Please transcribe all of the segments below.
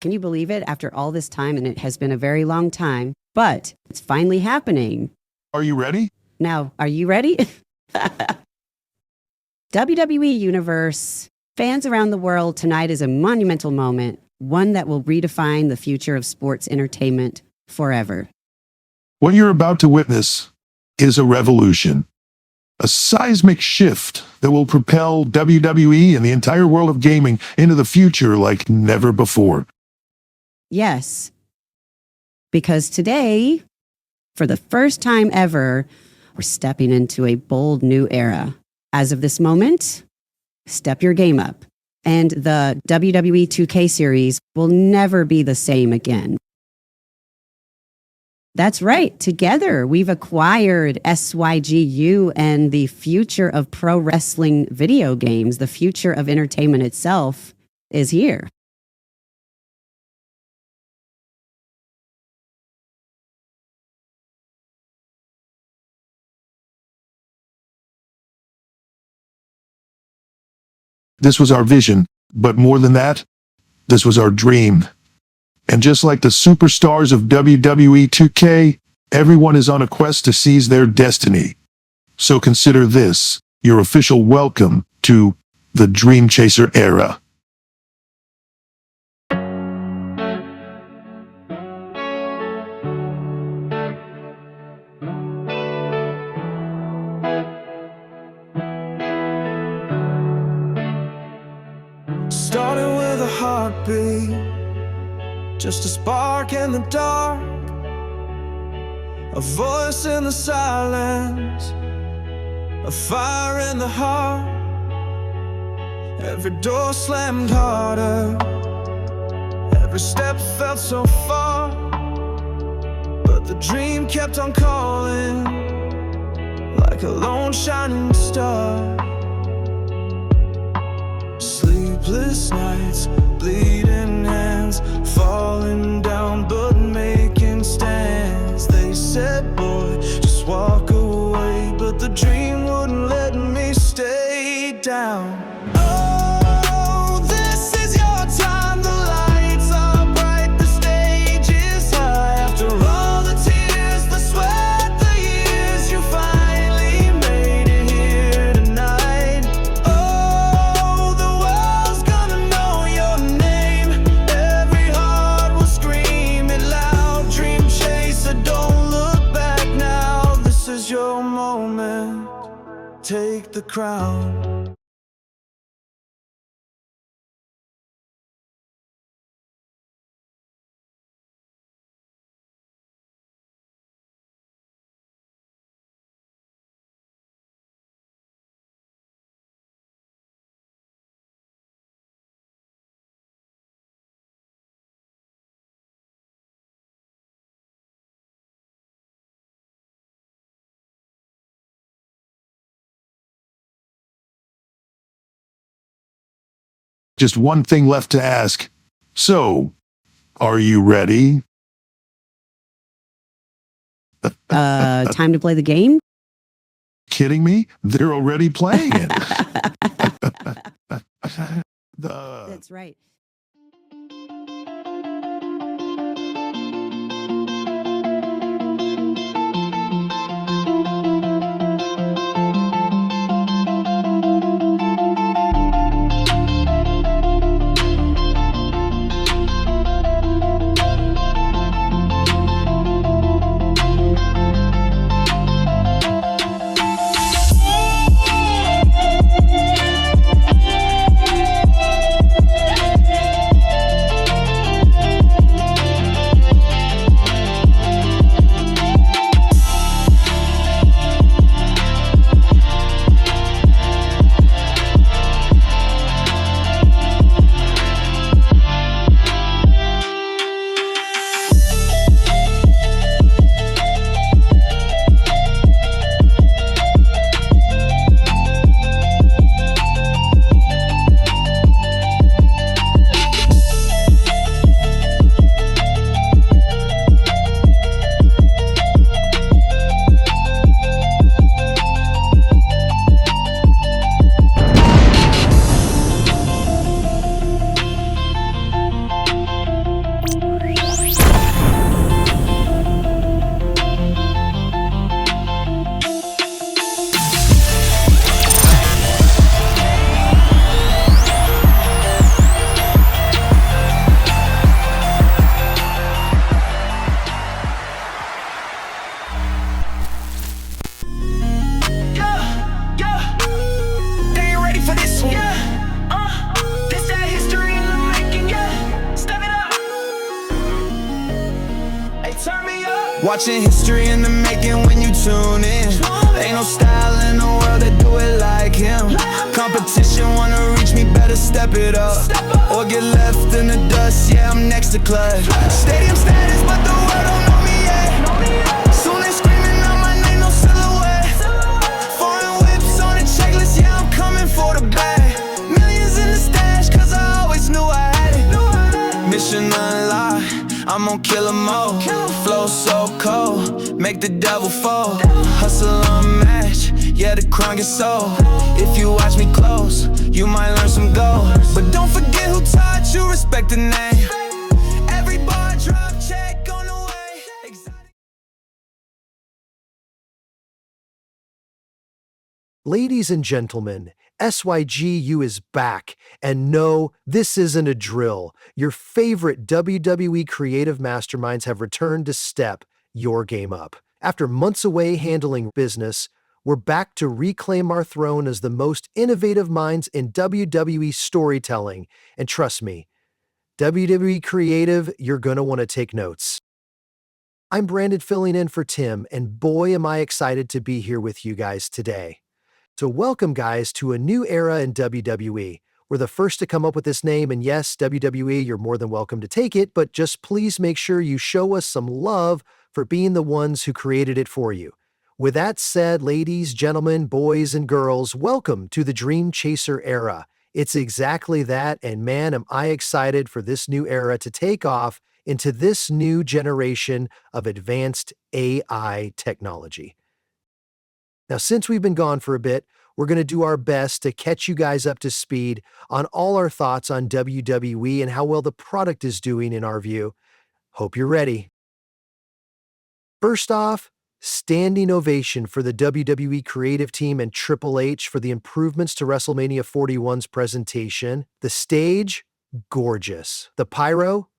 Can you believe it? After all this time, and it has been a very long time, but it's finally happening. Are you ready? Now, are you ready? WWE Universe, fans around the world, tonight is a monumental moment, one that will redefine the future of sports entertainment forever. What you're about to witness is a revolution. A seismic shift that will propel WWE and the entire world of gaming into the future like never before. Yes, because today, for the first time ever, we're stepping into a bold new era. As of this moment, step your game up. And the WWE 2K series will never be the same again. That's right. Together, we've acquired SYGU and the future of pro wrestling video games. The future of entertainment itself is here. This was our vision, but more than that, this was our dream. And just like the superstars of WWE 2K, everyone is on a quest to seize their destiny. So consider this your official welcome to the Dream Chaser era. Started with a heartbeat, just a spark in the dark, a voice in the silence, a fire in the heart. Every door slammed harder, every step felt so far, but the dream kept on calling like a lone shining star. Sleepless nights, bleeding hands, falling down but making stands. They said, boy, just walk away, but the dream wouldn't let me stay down. Oh, this is your time, the lights are bright, the stage is high. After all the tears, the sweat, the years, you finally made it here tonight. Oh, the world's gonna know your name, every heart will scream it loud. Dream chaser, don't look back now. This is your moment, take the crown. Just one thing left to ask. So, are you ready? Time to play the game? Kidding me? They're already playing it. That's right. Watching history in the making when you tune in. Ain't no style in the world that do it like him. Competition wanna reach me, better step it up. Or get left in the dust, yeah, I'm next to clutch. Stadium status, but the world don't know me yet. Soon they screaming out my name, no silhouette. Foreign whips on the checklist, yeah, I'm coming for the bag. Millions in the stash, cause I always knew I had it. Mission unlocked, I'm on kill 'em all. Flow so cold, make the devil fold. Hustle unmatched, yeah, the crown gets sold. If you watch me close, you might learn some gold. But don't forget who taught you, respect the name. Every bar drop, check on the way. Exotic. Ladies and gentlemen, SYGU is back, and no, this isn't a drill. Your favorite WWE creative masterminds have returned to step your game up. After months away handling business, we're back to reclaim our throne as the most innovative minds in WWE storytelling. And trust me, WWE Creative, you're gonna want to take notes. I'm Brandon filling in for Tim, and boy am I excited to be here with you guys today. So welcome, guys, to a new era in WWE. We're the first to come up with this name, and yes, WWE, you're more than welcome to take it, but just please make sure you show us some love for being the ones who created it for you. With that said, ladies, gentlemen, boys, and girls, welcome to the Dream Chaser era. It's exactly that, and man, am I excited for this new era to take off into this new generation of advanced AI technology. Now, since we've been gone for a bit, we're going to do our best to catch you guys up to speed on all our thoughts on WWE and how well the product is doing in our view. Hope you're ready. First off, standing ovation for the WWE creative team and Triple H for the improvements to WrestleMania 41's presentation. The stage, gorgeous. The pyro?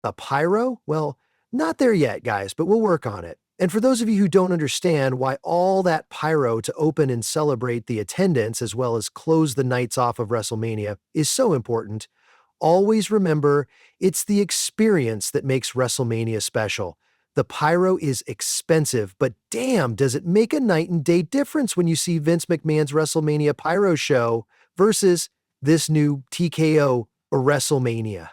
A pyro? Well, not there yet, guys, but we'll work on it. And for those of you who don't understand why all that pyro to open and celebrate the attendance as well as close the nights off of WrestleMania is so important, always remember it's the experience that makes WrestleMania special. The pyro is expensive, but damn, does it make a night and day difference when you see Vince McMahon's WrestleMania pyro show versus this new TKO or WrestleMania.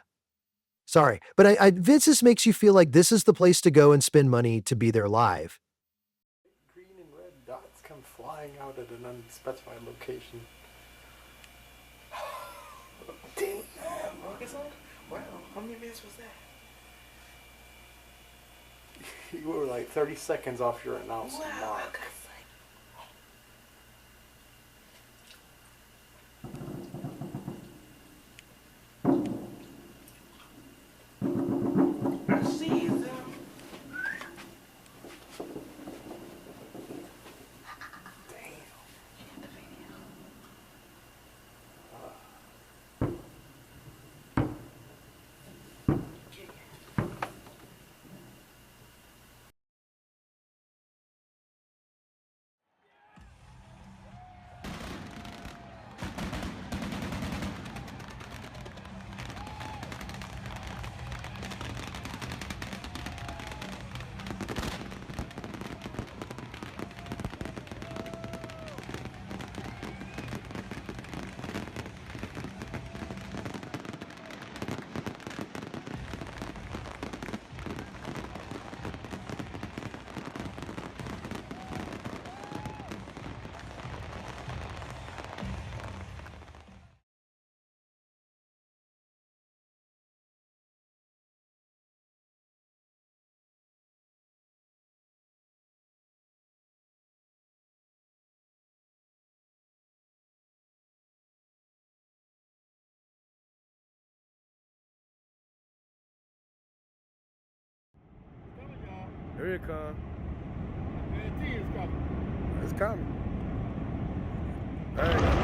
Sorry, but Vince just makes you feel like this is the place to go and spend money to be there live. Green and red dots come flying out at an unspecified location. Damn, wow, how many minutes was that? You were like 30 seconds off your announcement mark. Here it comes. It's coming. There you go.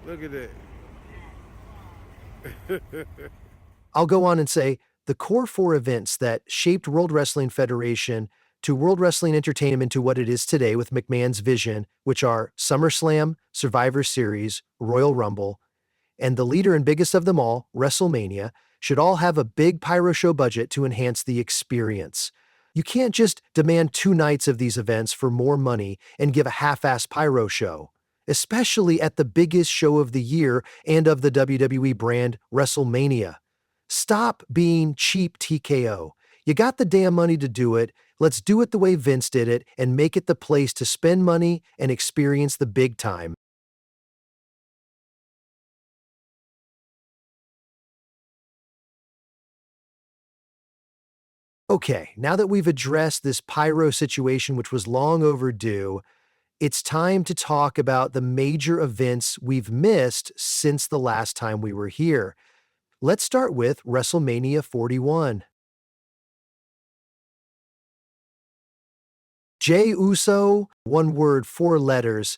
Look at that. I'll go on and say the core four events that shaped World Wrestling Federation to World Wrestling Entertainment to what it is today with McMahon's vision, which are SummerSlam, Survivor Series, Royal Rumble, and the leader and biggest of them all, WrestleMania, should all have a big pyro show budget to enhance the experience. You can't just demand 2 nights of these events for more money and give a half-assed pyro show, especially at the biggest show of the year and of the WWE brand, WrestleMania. Stop being cheap, TKO. You got the damn money to do it. Let's do it the way Vince did it and make it the place to spend money and experience the big time. Okay, now that we've addressed this pyro situation, which was long overdue, it's time to talk about the major events we've missed since the last time we were here. Let's start with WrestleMania 41. Jey Uso, 1 word, 4 letters.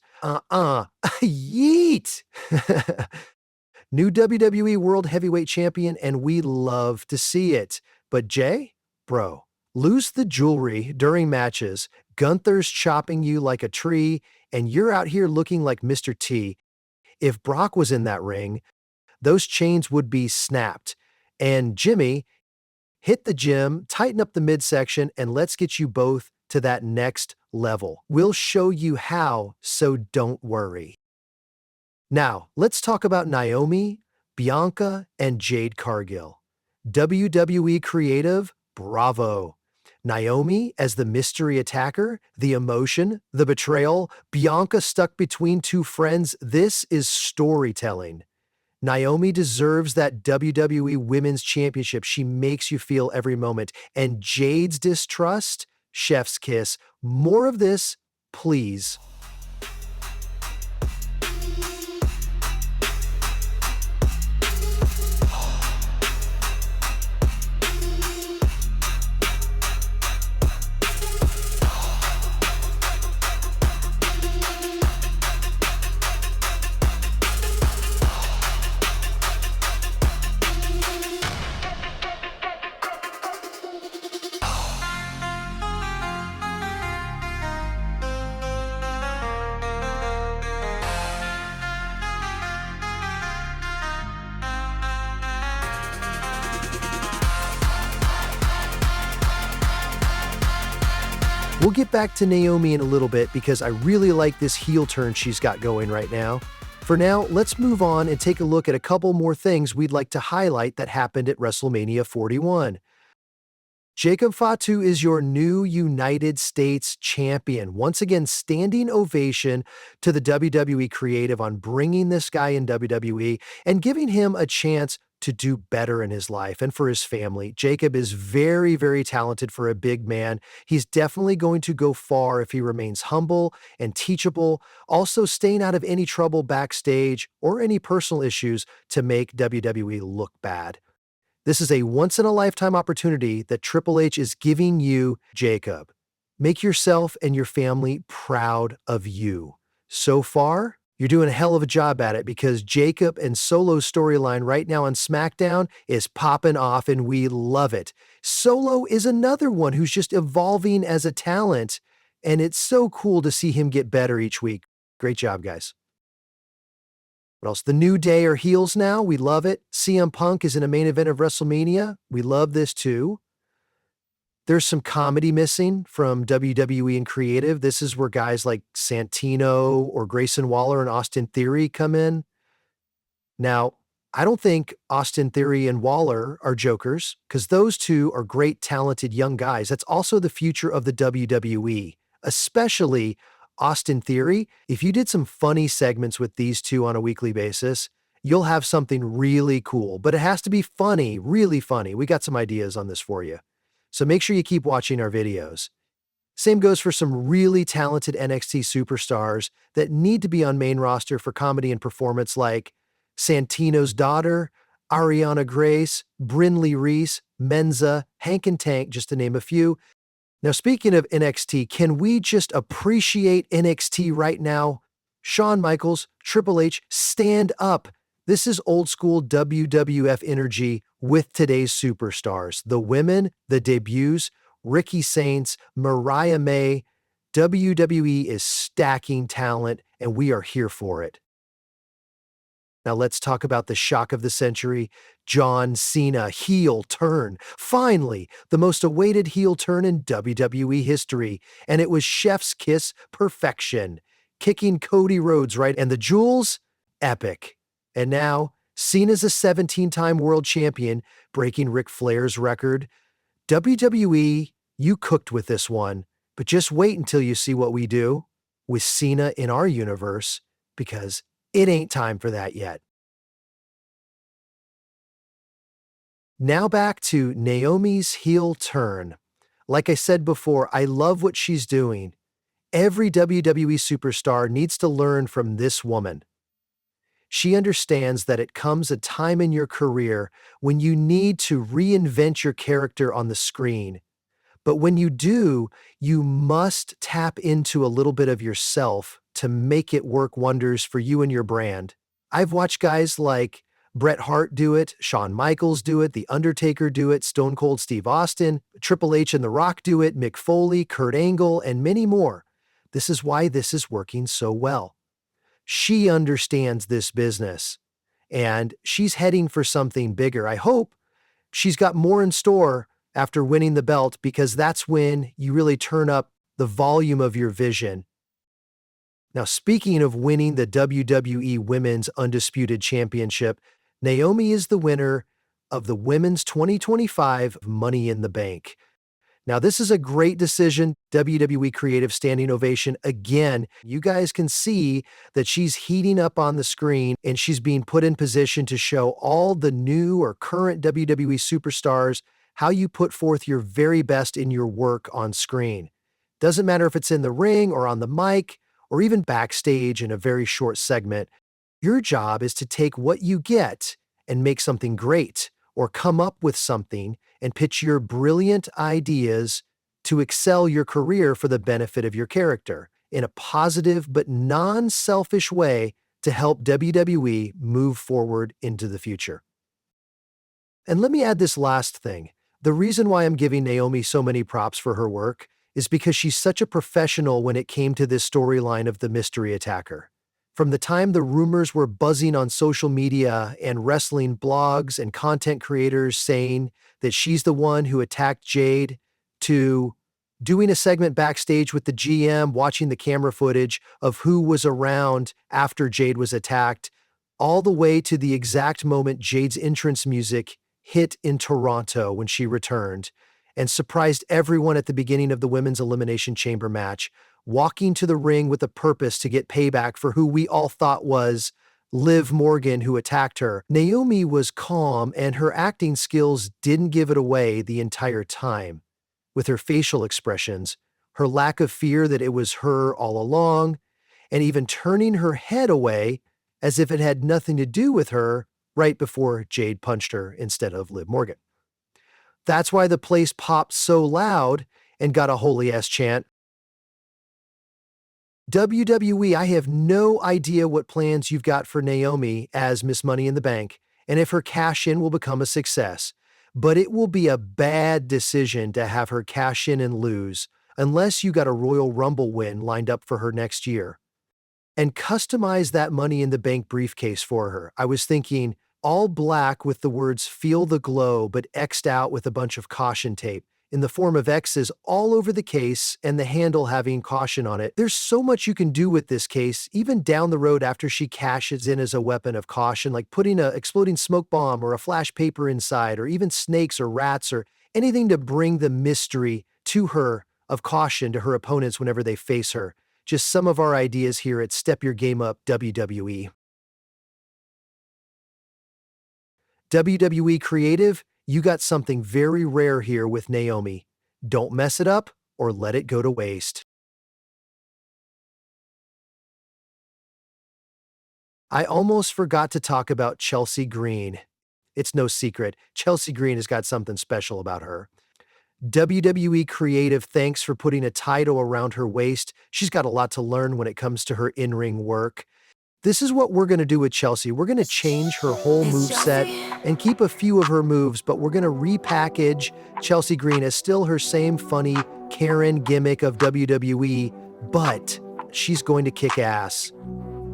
Yeet! New WWE World Heavyweight Champion, and we love to see it. But Jey? Bro, lose the jewelry during matches, Gunther's chopping you like a tree, and you're out here looking like Mr. T. If Brock was in that ring, those chains would be snapped. And Jimmy, hit the gym, tighten up the midsection, and let's get you both to that next level. We'll show you how, so don't worry. Now, let's talk about Naomi, Bianca, and Jade Cargill. WWE Creative, bravo. Naomi as the mystery attacker, the emotion, the betrayal, Bianca stuck between 2 friends. This is storytelling. Naomi deserves that WWE Women's Championship. She makes you feel every moment. And Jade's distrust, chef's kiss. More of this, please. We'll get back to Naomi in a little bit because I really like this heel turn she's got going right now. For now, let's move on and take a look at a couple more things we'd like to highlight that happened at WrestleMania 41. Jacob Fatu is your new United States champion. Once again, standing ovation to the WWE Creative on bringing this guy in WWE and giving him a chance to do better in his life and for his family. Jacob is very, very talented for a big man. He's definitely going to go far if he remains humble and teachable, also staying out of any trouble backstage or any personal issues to make WWE look bad. This is a once-in-a-lifetime opportunity that Triple H is giving you, Jacob. Make yourself and your family proud of you. So far, you're doing a hell of a job at it because Jacob and Solo's storyline right now on SmackDown is popping off and we love it. Solo is another one who's just evolving as a talent, and it's so cool to see him get better each week. Great job, guys. What else? The New Day are heels now. We love it. CM Punk is in a main event of WrestleMania. We love this too. There's some comedy missing from WWE and Creative. This is where guys like Santino or Grayson Waller and Austin Theory come in. Now, I don't think Austin Theory and Waller are jokers because those two are great, talented young guys. That's also the future of the WWE, especially Austin Theory. If you did some funny segments with these two on a weekly basis, you'll have something really cool, but it has to be funny, really funny. We got some ideas on this for you. So make sure you keep watching our videos. Same goes for some really talented NXT superstars that need to be on main roster for comedy and performance like Santino's daughter, Ariana Grace, Brinley Reese, Menza, Hank and Tank, just to name a few. Now, speaking of NXT, can we just appreciate NXT right now? Shawn Michaels, Triple H, stand up. This is old school WWF energy with today's superstars. The women, the debuts, Ricky Saints, Mariah May. WWE is stacking talent, and we are here for it. Now let's talk about the shock of the century. John Cena heel turn. Finally, the most awaited heel turn in WWE history. And it was chef's kiss perfection. Kicking Cody Rhodes right, and the jewels? Epic. And now, Cena's a 17-time world champion, breaking Ric Flair's record. WWE, you cooked with this one. But just wait until you see what we do with Cena in our universe, because it ain't time for that yet. Now back to Naomi's heel turn. Like I said before, I love what she's doing. Every WWE superstar needs to learn from this woman. She understands that it comes a time in your career when you need to reinvent your character on the screen. But when you do, you must tap into a little bit of yourself to make it work wonders for you and your brand. I've watched guys like Bret Hart do it, Shawn Michaels do it, The Undertaker do it, Stone Cold Steve Austin, Triple H and The Rock do it, Mick Foley, Kurt Angle, and many more. This is why this is working so well. She understands this business, and she's heading for something bigger. I hope she's got more in store after winning the belt, because that's when you really turn up the volume of your vision. Now, speaking of winning the WWE Women's Undisputed Championship, Naomi is the winner of the Women's 2025 Money in the Bank. Now, this is a great decision. WWE Creative standing ovation. Again, you guys can see that she's heating up on the screen, and she's being put in position to show all the new or current WWE superstars how you put forth your very best in your work on screen. Doesn't matter if it's in the ring or on the mic or even backstage in a very short segment. Your job is to take what you get and make something great, or come up with something and pitch your brilliant ideas to excel your career for the benefit of your character in a positive but non-selfish way to help WWE move forward into the future. And let me add this last thing. The reason why I'm giving Naomi so many props for her work is because she's such a professional when it came to this storyline of the mystery attacker. From the time the rumors were buzzing on social media and wrestling blogs and content creators saying that she's the one who attacked Jade, to doing a segment backstage with the GM, watching the camera footage of who was around after Jade was attacked, all the way to the exact moment Jade's entrance music hit in Toronto when she returned and surprised everyone at the beginning of the Women's Elimination Chamber match, walking to the ring with a purpose to get payback for who we all thought was Liv Morgan, who attacked her. Naomi was calm, and her acting skills didn't give it away the entire time. With her facial expressions, her lack of fear that it was her all along, and even turning her head away as if it had nothing to do with her right before Jade punched her instead of Liv Morgan. That's why the place popped so loud and got a holy ass chant. WWE, I have no idea what plans you've got for Naomi as Miss Money in the Bank, and if her cash-in will become a success. But it will be a bad decision to have her cash in and lose, unless you got a Royal Rumble win lined up for her next year. And customize that Money in the Bank briefcase for her. I was thinking all black with the words "Feel the Glow," but X'd out with a bunch of caution tape in the form of X's all over the case, and the handle having caution on it. There's so much you can do with this case, even down the road after she cashes in as a weapon of caution, like putting an exploding smoke bomb or a flash paper inside, or even snakes or rats or anything to bring the mystery to her of caution to her opponents whenever they face her. Just some of our ideas here at Step Your Game Up WWE. WWE Creative, you got something very rare here with Naomi. Don't mess it up or let it go to waste. I almost forgot to talk about Chelsea Green. It's no secret, Chelsea Green has got something special about her. WWE Creative, thanks for putting a title around her waist. She's got a lot to learn when it comes to her in-ring work. This is what we're going to do with Chelsea. We're going to change her whole moveset and keep a few of her moves, but we're going to repackage Chelsea Green as still her same funny Karen gimmick of WWE, but she's going to kick ass.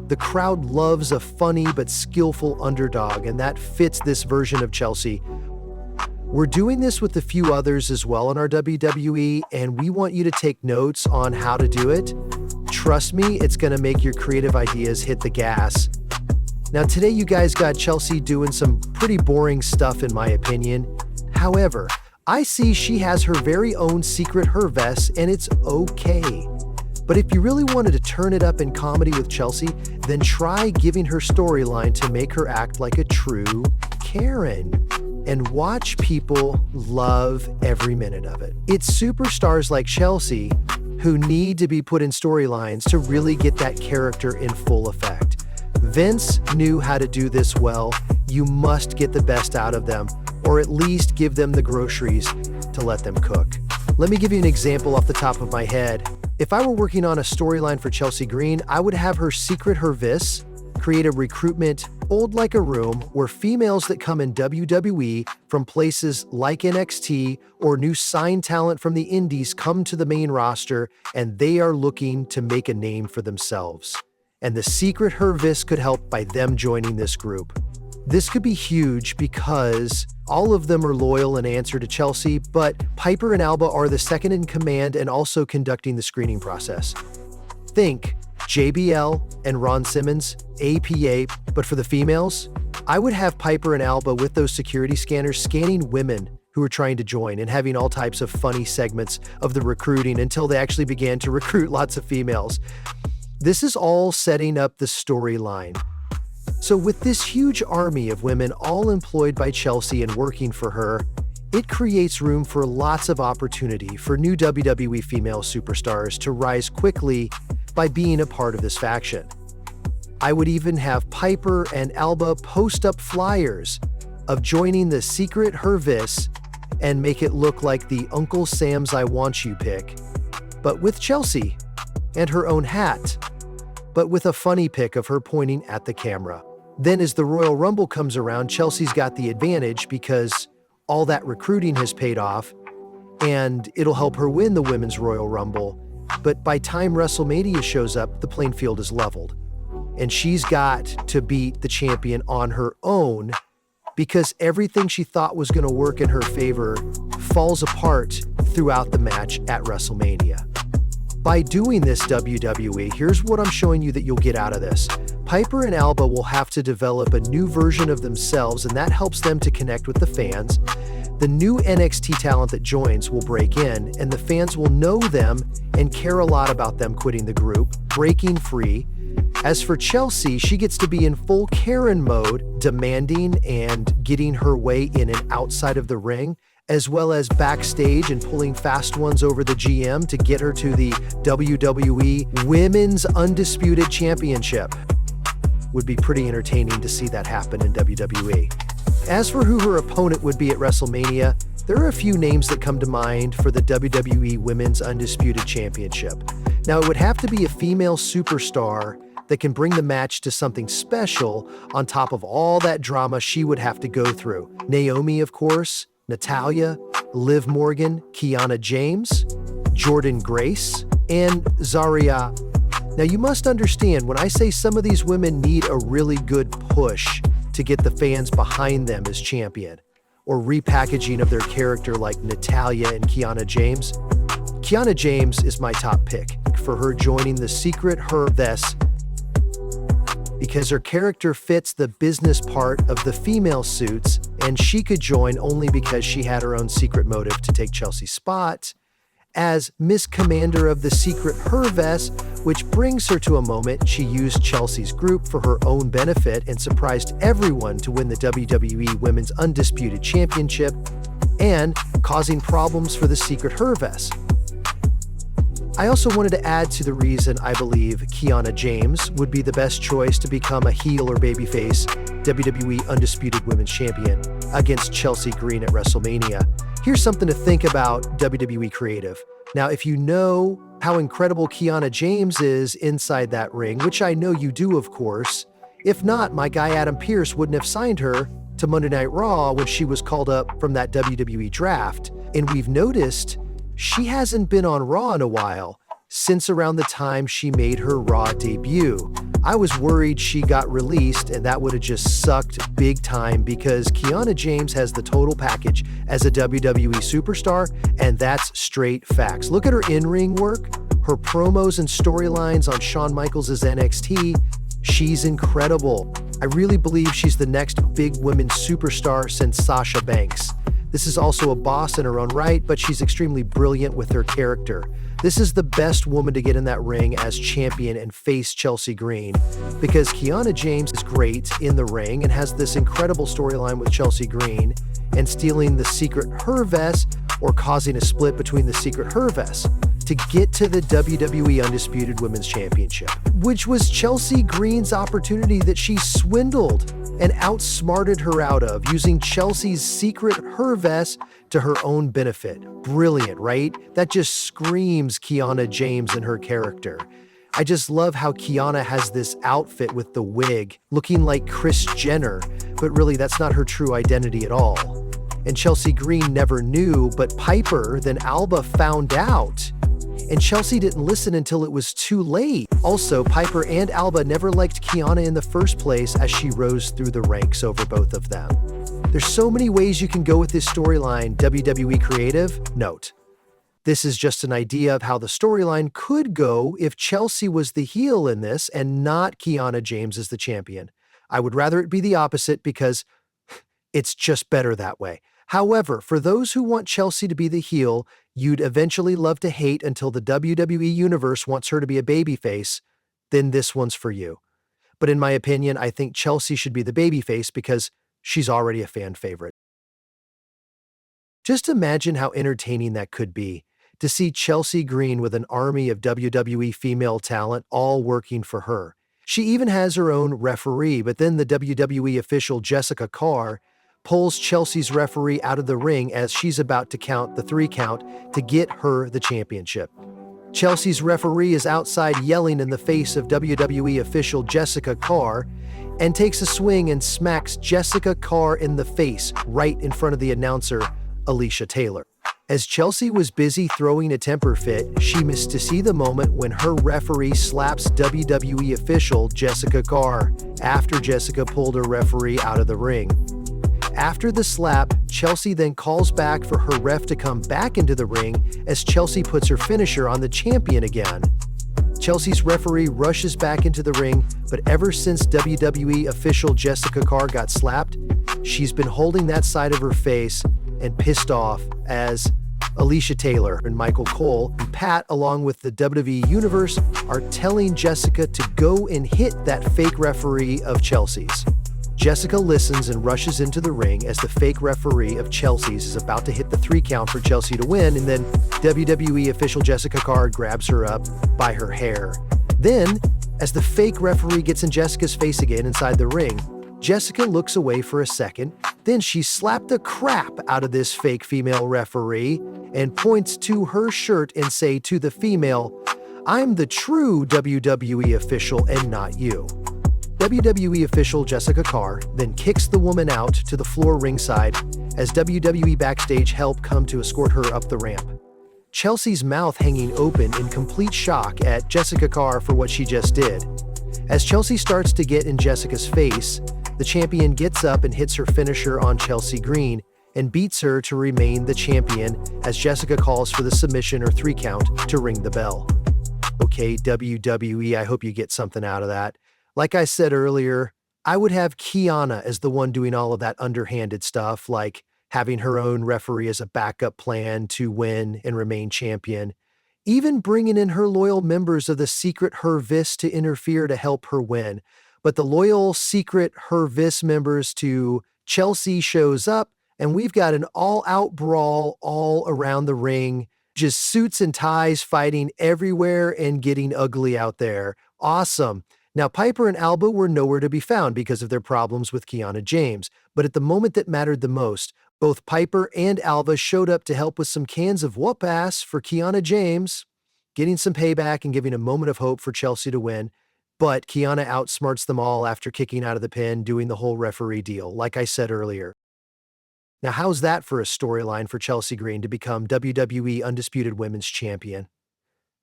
The crowd loves a funny but skillful underdog, and that fits this version of Chelsea. We're doing this with a few others as well in our WWE, and we want you to take notes on how to do it. Trust me, it's going to make your creative ideas hit the gas. Now today you guys got Chelsea doing some pretty boring stuff in my opinion. However, I see she has her very own secret her vest, and it's okay. But if you really wanted to turn it up in comedy with Chelsea, then try giving her storyline to make her act like a true Karen. And watch people love every minute of it. It's superstars like Chelsea who need to be put in storylines to really get that character in full effect. Vince knew how to do this well. You must get the best out of them, or at least give them the groceries to let them cook. Let me give you an example off the top of my head. If I were working on a storyline for Chelsea Green, I would have her secret her vis, create a recruitment old like a room where females that come in WWE from places like NXT or new signed talent from the indies come to the main roster, and they are looking to make a name for themselves. And the secret her vis could help by them joining this group. This could be huge because all of them are loyal and answer to Chelsea, but Piper and Alba are the second in command and also conducting the screening process. Think JBL and Ron Simmons, APA, but for the females, I would have Piper and Alba with those security scanners scanning women who are trying to join and having all types of funny segments of the recruiting until they actually began to recruit lots of females. This is all setting up the storyline. So with this huge army of women all employed by Chelsea and working for her, it creates room for lots of opportunity for new WWE female superstars to rise quickly by being a part of this faction. I would even have Piper and Alba post up flyers of joining the secret her vis and make it look like the Uncle Sam's I Want You pic, but with Chelsea, and her own hat, but with a funny pic of her pointing at the camera. Then as the Royal Rumble comes around, Chelsea's got the advantage because all that recruiting has paid off, and it'll help her win the Women's Royal Rumble. But by time WrestleMania shows up, the playing field is leveled. And she's got to beat the champion on her own because everything she thought was going to work in her favor falls apart throughout the match at WrestleMania. By doing this, WWE, here's what I'm showing you that you'll get out of this. Piper and Alba will have to develop a new version of themselves, and that helps them to connect with the fans. The new NXT talent that joins will break in, and the fans will know them and care a lot about them quitting the group, breaking free. As for Chelsea, she gets to be in full Karen mode, demanding and getting her way in and outside of the ring, as well as backstage and pulling fast ones over the GM to get her to the WWE Women's Undisputed Championship. Would be pretty entertaining to see that happen in WWE. As for who her opponent would be at WrestleMania, there are a few names that come to mind for the WWE Women's Undisputed Championship. Now, it would have to be a female superstar that can bring the match to something special on top of all that drama she would have to go through. Naomi, of course, Natalya, Liv Morgan, Kiana James, Jordan Grace, and Zarya. Now, you must understand, when I say some of these women need a really good push to get the fans behind them as champion, or repackaging of their character like Natalya and Kiana James. Kiana James is my top pick for her joining the secret her vest because her character fits the business part of the female suits, and she could join only because she had her own secret motive to take Chelsea's spot as Miss Commander of the secret her vest, which brings her to a moment she used Chelsea's group for her own benefit and surprised everyone to win the WWE Women's Undisputed Championship and causing problems for the secret her vest. I also wanted to add to the reason I believe Kiana James would be the best choice to become a heel or babyface WWE Undisputed Women's Champion against Chelsea Green at WrestleMania. Here's something to think about, WWE Creative. Now, if you know how incredible Kiana James is inside that ring, which I know you do, of course. If not, my guy Adam Pearce wouldn't have signed her to Monday Night Raw when she was called up from that WWE draft. And we've noticed she hasn't been on Raw in a while, since around the time she made her Raw debut. I was worried she got released and that would have just sucked big time because Kiana James has the total package as a WWE superstar, and that's straight facts. Look at her in-ring work, her promos and storylines on Shawn Michaels' NXT. She's incredible. I really believe she's the next big women's superstar since Sasha Banks. This is also a boss in her own right, but she's extremely brilliant with her character. This is the best woman to get in that ring as champion and face Chelsea Green, because Kiana James is great in the ring and has this incredible storyline with Chelsea Green and stealing the secret Hervess or causing a split between the secret Hervess to get to the WWE Undisputed Women's Championship, which was Chelsea Green's opportunity that she swindled and outsmarted her out of, using Chelsea's secret Hervess to her own benefit. Brilliant, right? That just screams Kiana James and her character. I just love how Kiana has this outfit with the wig, looking like Kris Jenner, but really that's not her true identity at all. And Chelsea Green never knew, but Piper, then Alba, found out. And Chelsea didn't listen until it was too late. Also, Piper and Alba never liked Kiana in the first place as she rose through the ranks over both of them. There's so many ways you can go with this storyline, WWE Creative. Note, this is just an idea of how the storyline could go if Chelsea was the heel in this and not Kiana James as the champion. I would rather it be the opposite because it's just better that way. However, for those who want Chelsea to be the heel, you'd eventually love to hate until the WWE Universe wants her to be a babyface, then this one's for you. But in my opinion, I think Chelsea should be the babyface because she's already a fan favorite. Just imagine how entertaining that could be, to see Chelsea Green with an army of WWE female talent all working for her. She even has her own referee, but then the WWE official Jessica Carr pulls Chelsea's referee out of the ring as she's about to count the 3 count to get her the championship. Chelsea's referee is outside yelling in the face of WWE official Jessica Carr and takes a swing and smacks Jessica Carr in the face right in front of the announcer, Alicia Taylor. As Chelsea was busy throwing a temper fit, she missed to see the moment when her referee slaps WWE official Jessica Carr after Jessica pulled her referee out of the ring. After the slap, Chelsea then calls back for her ref to come back into the ring as Chelsea puts her finisher on the champion again. Chelsea's referee rushes back into the ring, but ever since WWE official Jessica Carr got slapped, she's been holding that side of her face and pissed off as Alicia Taylor and Michael Cole and Pat, along with the WWE Universe, are telling Jessica to go and hit that fake referee of Chelsea's. Jessica listens and rushes into the ring as the fake referee of Chelsea's is about to hit the 3 count for Chelsea to win, and then WWE official Jessica Carr grabs her up by her hair. Then, as the fake referee gets in Jessica's face again inside the ring, Jessica looks away for a second, then she slapped the crap out of this fake female referee and points to her shirt and say to the female, "I'm the true WWE official and not you." WWE official Jessica Carr then kicks the woman out to the floor ringside as WWE backstage help come to escort her up the ramp. Chelsea's mouth hanging open in complete shock at Jessica Carr for what she just did. As Chelsea starts to get in Jessica's face, the champion gets up and hits her finisher on Chelsea Green and beats her to remain the champion as Jessica calls for the submission or 3 count to ring the bell. Okay, WWE, I hope you get something out of that. Like I said earlier, I would have Kiana as the one doing all of that underhanded stuff, like having her own referee as a backup plan to win and remain champion, even bringing in her loyal members of the secret Hervis to interfere to help her win. But the loyal secret Hervis members to Chelsea shows up, and we've got an all-out brawl all around the ring, just suits and ties fighting everywhere and getting ugly out there. Awesome. Now, Piper and Alba were nowhere to be found because of their problems with Kiana James, but at the moment that mattered the most, both Piper and Alba showed up to help with some cans of whoop-ass for Kiana James. getting some payback and giving a moment of hope for Chelsea to win. But Kiana outsmarts them all after kicking out of the pin, doing the whole referee deal, like I said earlier. Now, how's that for a storyline for Chelsea Green to become WWE Undisputed Women's Champion?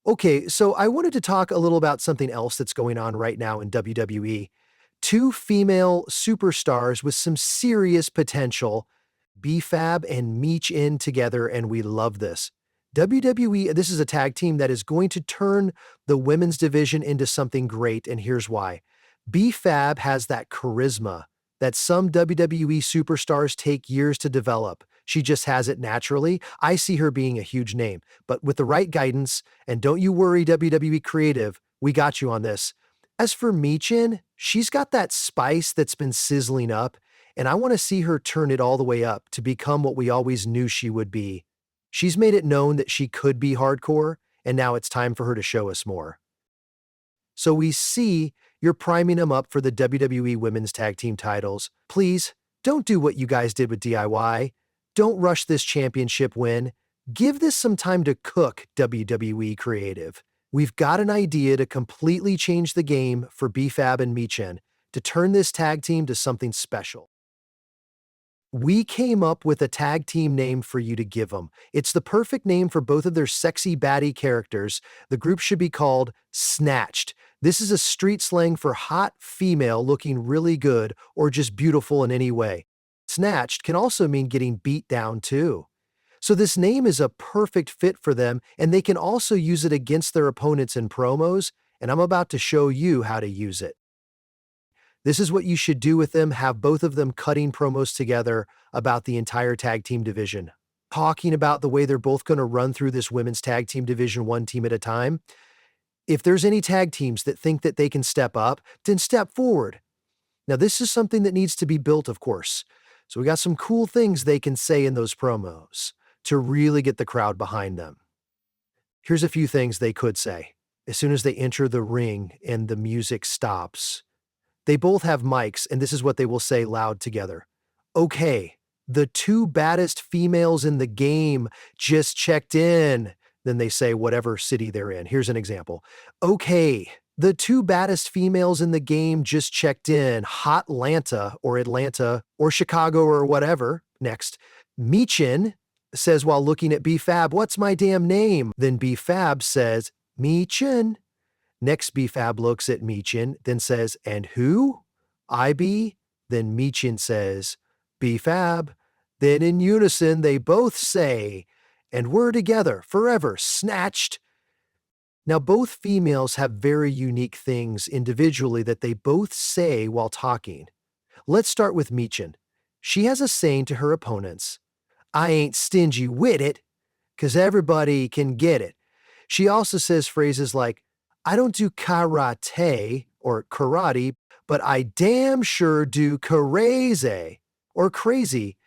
Okay, so I wanted to talk a little about something else that's going on right now in WWE. Two female superstars with some serious potential, B-Fab and Meech in together, and we love this. WWE, this is a tag team that is going to turn the women's division into something great, and here's why. B-Fab has that charisma that some WWE superstars take years to develop. She just has it naturally. I see her being a huge name, but with the right guidance, and don't you worry, WWE Creative, we got you on this. As for Meechin, she's got that spice that's been sizzling up, and I want to see her turn it all the way up to become what we always knew she would be. She's made it known that she could be hardcore, and now it's time for her to show us more. So we see you're priming them up for the WWE Women's Tag Team titles. Please, don't do what you guys did with DIY. Don't rush this championship win. Give this some time to cook, WWE Creative. We've got an idea to completely change the game for B-Fab and Meechin, to turn this tag team to something special. We came up with a tag team name for you to give them. It's the perfect name for both of their sexy baddie characters. The group should be called Snatched. This is a street slang for hot female looking really good or just beautiful in any way. Snatched can also mean getting beat down too. So this name is a perfect fit for them, and they can also use it against their opponents in promos, and I'm about to show you how to use it. This is what you should do with them, have both of them cutting promos together about the entire tag team division, talking about the way they're both going to run through this women's tag team division one team at a time. If there's any tag teams that think that they can step up, then step forward. Now, this is something that needs to be built, of course. So we got some cool things they can say in those promos to really get the crowd behind them. Here's a few things they could say. As soon as they enter the ring and the music stops, they both have mics, and this is what they will say loud together. Okay, the two baddest females in the game just checked in. Then they say whatever city they're in. Here's an example. Okay, the two baddest females in the game just checked in. Hotlanta or Chicago or whatever. Next, Meechin says while looking at B-Fab, what's my damn name? Then B-Fab says, Meechin. Next, B-Fab looks at Meechin, then says, and who? IB? Then Meechin says, B-Fab. Then in unison, they both say, and we're together forever, snatched. Now, both females have very unique things individually that they both say while talking. Let's start with Meechin. She has a saying to her opponents, I ain't stingy with it, 'cause everybody can get it. She also says phrases like, I don't do karate or karate, but I damn sure do crazy or crazy.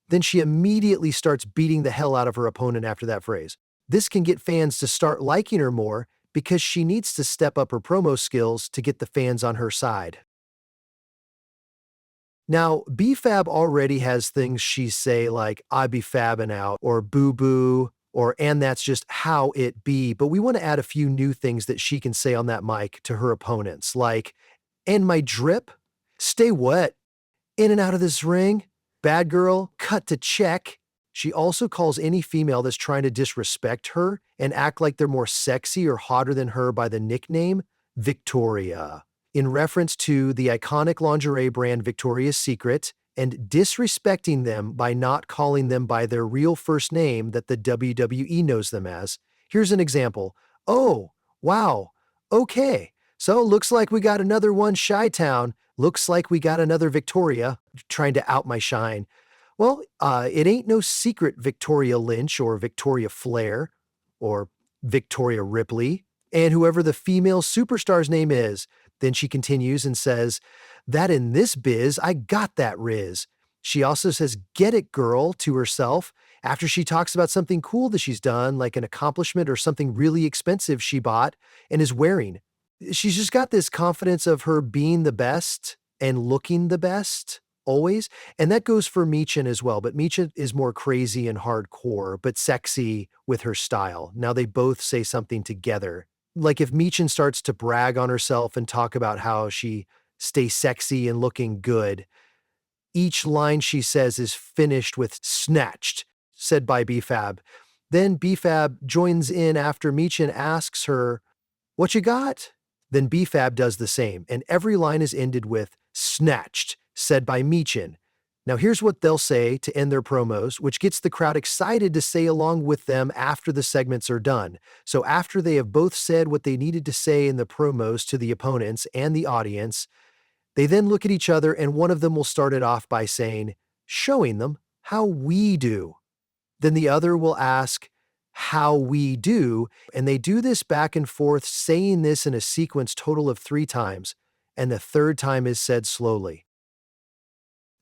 Then she immediately starts beating the hell out of her opponent after that phrase. This can get fans to start liking her more because she needs to step up her promo skills to get the fans on her side. Now, B-Fab already has things she say like, I be fabbing out, or boo-boo, or and that's just how it be, but we want to add a few new things that she can say on that mic to her opponents, like, and my drip, stay wet, in and out of this ring, bad girl, cut to check. She also calls any female that's trying to disrespect her and act like they're more sexy or hotter than her by the nickname Victoria, in reference to the iconic lingerie brand Victoria's Secret, and disrespecting them by not calling them by their real first name that the WWE knows them as. Here's an example. Oh, wow. Okay. So looks like we got another one Chi-Town. Looks like we got another Victoria, trying to out my shine. Well, it ain't no secret Victoria Lynch or Victoria Flair or Victoria Ripley and whoever the female superstar's name is. Then she continues and says, that in this biz, I got that riz. She also says, get it, girl, to herself after she talks about something cool that she's done, like an accomplishment or something really expensive she bought and is wearing. She's just got this confidence of her being the best and looking the best. always. And that goes for Michin as well. But Michin is more crazy and hardcore, but sexy with her style. Now they both say something together. Like if Michin starts to brag on herself and talk about how she stays sexy and looking good, each line she says is finished with snatched, said by BFAB. Then BFAB joins in after Michin asks her, "What you got?" Then BFAB does the same, and every line is ended with snatched, said by Michin. Now here's what they'll say to end their promos, which gets the crowd excited to say along with them after the segments are done. So after they have both said what they needed to say in the promos to the opponents and the audience, they then look at each other and one of them will start it off by saying, showing them how we do. Then the other will ask, how we do, and they do this back and forth, saying this in a sequence total of 3 times, and the third time is said slowly.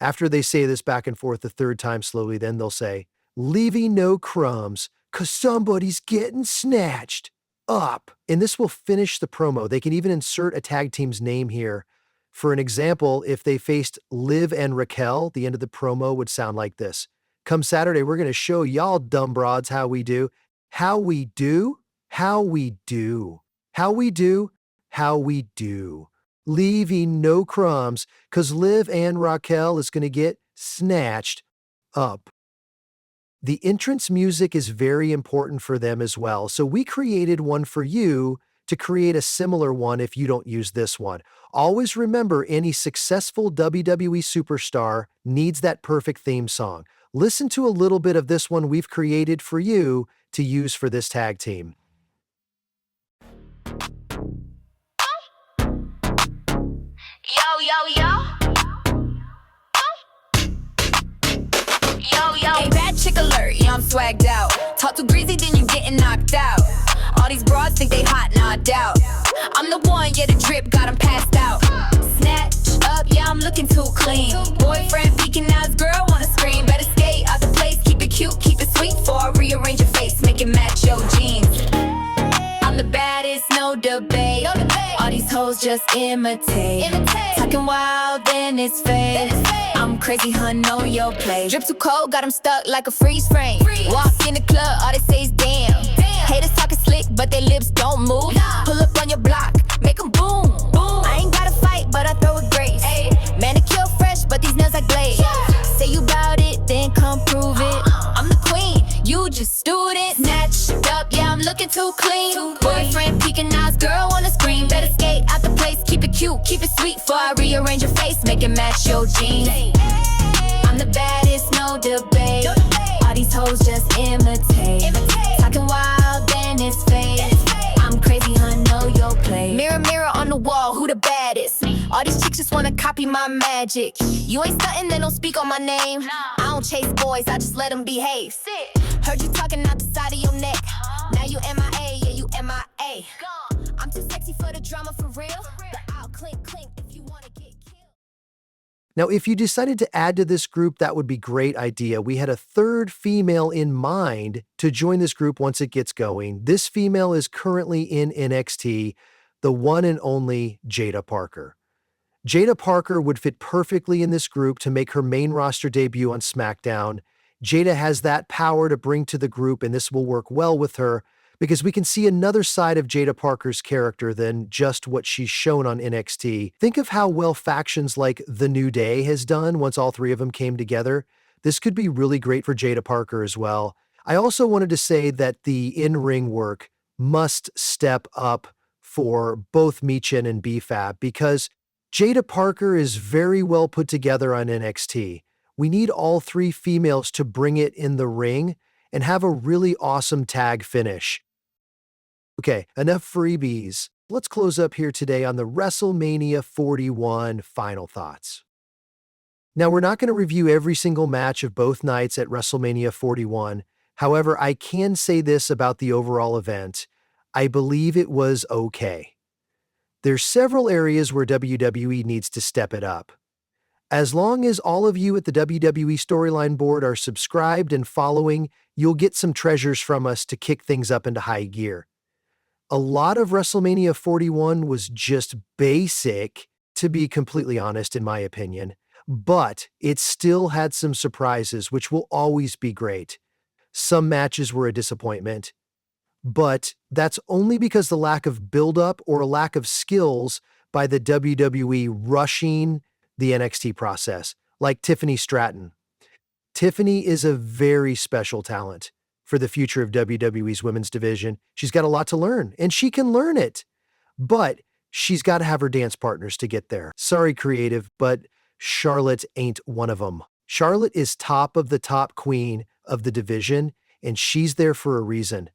After they say this back and forth the third time slowly, then they'll say, leaving no crumbs, 'cause somebody's getting snatched up. And this will finish the promo. They can even insert a tag team's name here. For an example, if they faced Liv and Raquel, the end of the promo would sound like this. Come Saturday, we're going to show y'all dumb broads how we do. How we do? How we do. How we do? How we do. Leaving no crumbs, 'cause Liv and Raquel is going to get snatched up. The entrance music is very important for them as well, so we created one for you to create a similar one if you don't use this one. Always remember, any successful WWE superstar needs that perfect theme song. Listen to a little bit of this one we've created for you to use for this tag team. Yo, yo, yo. Yo, yo. Hey, bad chick alert, yeah, I'm swagged out. Talk too greasy, then you getting knocked out. All these broads think they hot, nah, doubt. I'm the one, yeah, the drip got 'em passed out. Snatch up, yeah, I'm looking too clean. Boyfriend peeking out, his girl wanna scream. Better skate out the place, keep it cute, keep it sweet. Before I rearrange your face, make it match your jeans. I'm the baddest, no debate. All these hoes just imitate. Talking wild, then it's fake. I'm crazy, hun, know your play. Drip too cold, got 'em stuck like a freeze frame. Walk in the club, all they say is damn. Haters talking slick, but their lips don't move. Pull up on your block, make 'em boom. I ain't gotta fight, but I throw a grace. Manicure fresh, but these nails are glazed. Say you bout it, then come prove it. I'm the queen, you just student. Snatched up, yeah, I'm looking too clean. Boyfriend peeking out, girl wanna scream. Better skate out the place, keep it cute, keep it sweet. Before I rearrange your face, make it match your jeans. I'm the baddest, no debate. All these hoes just imitate. Talking wild, then it's fake. I'm crazy, hun, know your play. Mirror, mirror on the wall, who the baddest? All these chicks just wanna copy my magic. You ain't stuntin', then don't speak on my name. I don't chase boys, I just let them behave. Heard you talking out the side of your neck. Now you MIA, yeah, you MIA. I'm too sexy for the drama, for real. But I'll clink, clink if you wanna get killed. Now, if you decided to add to this group, that would be a great idea. We had a third female in mind to join this group once it gets going. This female is currently in NXT, the one and only Jada Parker. Jada Parker would fit perfectly in this group to make her main roster debut on SmackDown. Jada has that power to bring to the group, and this will work well with her because we can see another side of Jada Parker's character than just what she's shown on NXT. Think of how well factions like The New Day has done once all 3 of them came together. This could be really great for Jada Parker as well. I also wanted to say that the in-ring work must step up for both Michin and BFAB because Jada Parker is very well put together on NXT. We need all 3 females to bring it in the ring and have a really awesome tag finish. Okay, enough freebies. Let's close up here today on the WrestleMania 41 final thoughts. Now, we're not going to review every single match of both nights at WrestleMania 41. However, I can say this about the overall event. I believe it was okay. There's several areas where WWE needs to step it up. As long as all of you at the WWE Storyline Board are subscribed and following, you'll get some treasures from us to kick things up into high gear. A lot of WrestleMania 41 was just basic, to be completely honest, in my opinion. but it still had some surprises, which will always be great. Some matches were a disappointment, but that's only because the lack of buildup or a lack of skills by the WWE rushing the NXT process, like Tiffany Stratton. Tiffany is a very special talent for the future of WWE's women's division. She's got a lot to learn, and she can learn it, but she's got to have her dance partners to get there. Sorry, creative, but Charlotte ain't one of them. Charlotte is top of the top queen of the division, and she's there for a reason.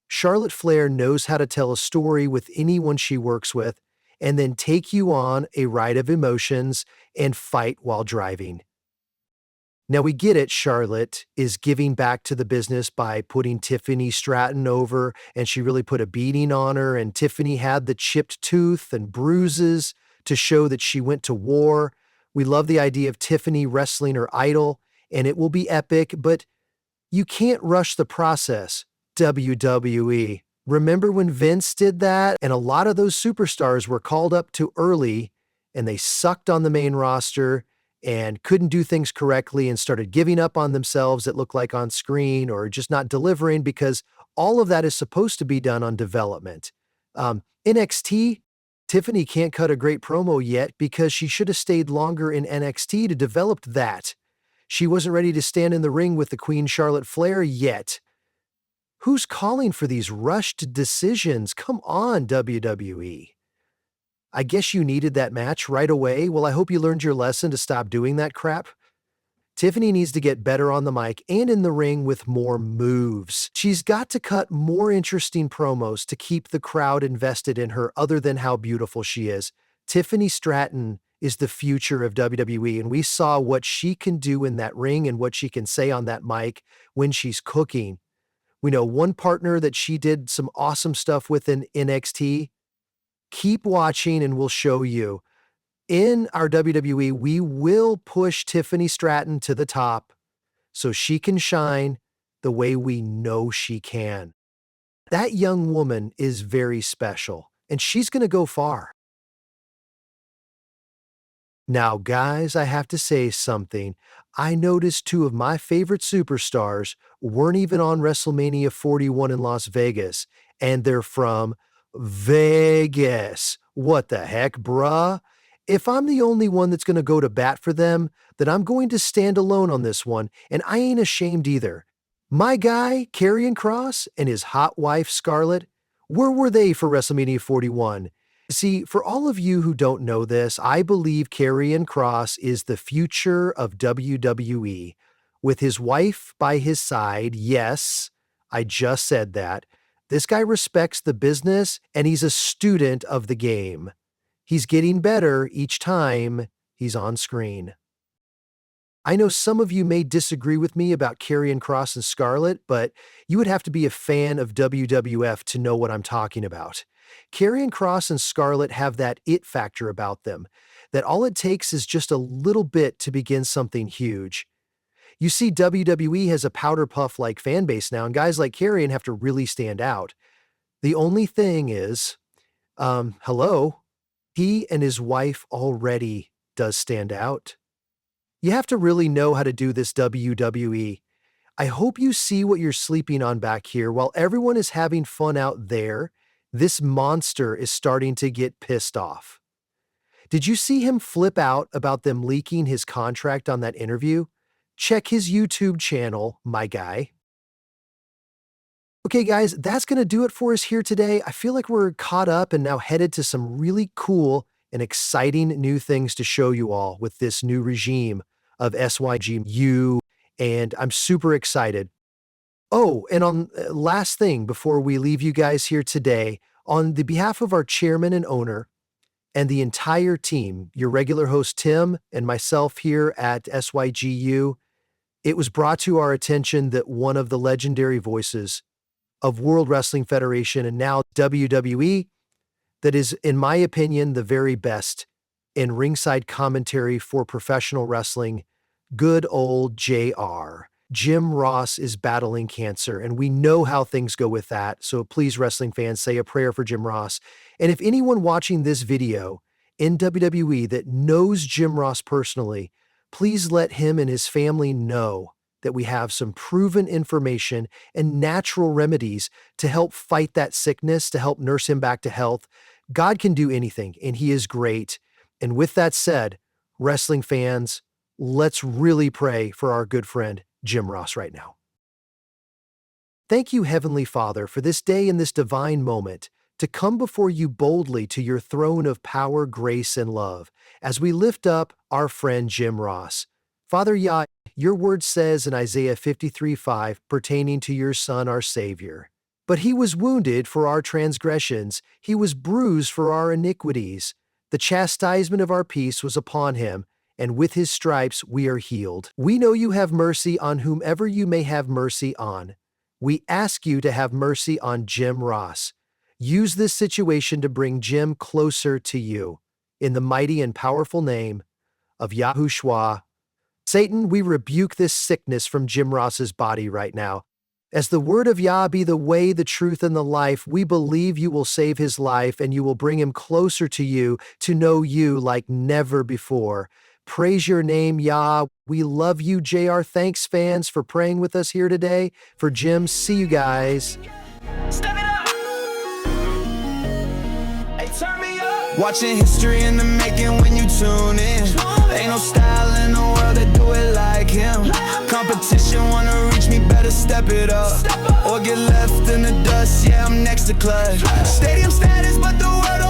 Charlotte Flair knows how to tell a story with anyone she works with and then take you on a ride of emotions and fight while driving. Now we get it, Charlotte is giving back to the business by putting Tiffany Stratton over, and she really put a beating on her, and Tiffany had the chipped tooth and bruises to show that she went to war. We love the idea of Tiffany wrestling her idol, and it will be epic, but you can't rush the process, WWE. Remember when Vince did that? And a lot of those superstars were called up too early, and they sucked on the main roster and couldn't do things correctly and started giving up on themselves, it looked like on screen, or just not delivering, because all of that is supposed to be done on development. NXT, Tiffany can't cut a great promo yet because she should have stayed longer in NXT to develop that. She wasn't ready to stand in the ring with the Queen Charlotte Flair yet. Who's calling for these rushed decisions? Come on, WWE. I guess you needed that match right away. Well, I hope you learned your lesson to stop doing that crap. Tiffany needs to get better on the mic and in the ring with more moves. She's got to cut more interesting promos to keep the crowd invested in her other than how beautiful she is. Tiffany Stratton is the future of WWE, and we saw what she can do in that ring and what she can say on that mic when she's cooking. We know one partner that she did some awesome stuff with in NXT. Keep watching and we'll show you. In our WWE, we will push Tiffany Stratton to the top so she can shine the way we know she can. That young woman is very special, and she's going to go far. Now, guys, I have to say something. I noticed two of my favorite superstars weren't even on WrestleMania 41 in Las Vegas, and they're from Vegas. What the heck, bruh? If I'm the only one that's going to go to bat for them, then I'm going to stand alone on this one, and I ain't ashamed either. My guy, Karrion Kross, and his hot wife, Scarlett, where were they for WrestleMania 41? See, for all of you who don't know this, I believe Karrion Kross is the future of WWE. With his wife by his side, yes, I just said that. This guy respects the business, and he's a student of the game. He's getting better each time he's on screen. I know some of you may disagree with me about Karrion Kross and Scarlett, but you would have to be a fan of WWF to know what I'm talking about. Karrion Kross and Scarlett have that it factor about them, that all it takes is just a little bit to begin something huge. You see, WWE has a powder puff-like fan base now, and guys like Karrion have to really stand out. The only thing is, hello, he and his wife already does stand out. You have to really know how to do this, WWE. I hope you see what you're sleeping on back here. While everyone is having fun out there, this monster is starting to get pissed off. Did you see him flip out about them leaking his contract on that interview? Check his YouTube channel, my guy. Okay, guys, that's going to do it for us here today. I feel like we're caught up and now headed to some really cool and exciting new things to show you all with this new regime of SYGU, and I'm super excited. Oh, and on last thing before we leave you guys here today, on the behalf of our chairman and owner and the entire team, your regular host Tim and myself here at SYGU, it was brought to our attention that one of the legendary voices of World Wrestling Federation and now WWE, that is, in my opinion, the very best in ringside commentary for professional wrestling, good old JR. Jim Ross is battling cancer, and we know how things go with that, so please, wrestling fans, say a prayer for Jim Ross. And if anyone watching this video in WWE that knows Jim Ross personally, please let him and his family know that we have some proven information and natural remedies to help fight that sickness, to help nurse him back to health. God can do anything, and he is great. And with that said, wrestling fans, let's really pray for our good friend, Jim Ross, right now. Thank you, Heavenly Father, for this day and this divine moment to come before you boldly to your throne of power, grace, and love as we lift up our friend Jim Ross. Father Yah, your word says in Isaiah 53:5 pertaining to your Son, our Savior, "But he was wounded for our transgressions, he was bruised for our iniquities. The chastisement of our peace was upon him, and with his stripes we are healed." We know you have mercy on whomever you may have mercy on. We ask you to have mercy on Jim Ross. Use this situation to bring Jim closer to you. In the mighty and powerful name of Yahushua. Satan, we rebuke this sickness from Jim Ross's body right now. As the word of Yah be the way, the truth, and the life, we believe you will save his life and you will bring him closer to you, to know you like never before. Praise your name, Yah. We love you, JR. Thanks, fans, for praying with us here today. For Jim, see you guys. Step it up. Hey, turn me up. Watching history in the making when you tune in. Ain't no style in the world that do it like him. Competition wanna reach me, better step it up. Or get left in the dust, yeah, I'm next to clutch. Stadium status, but the world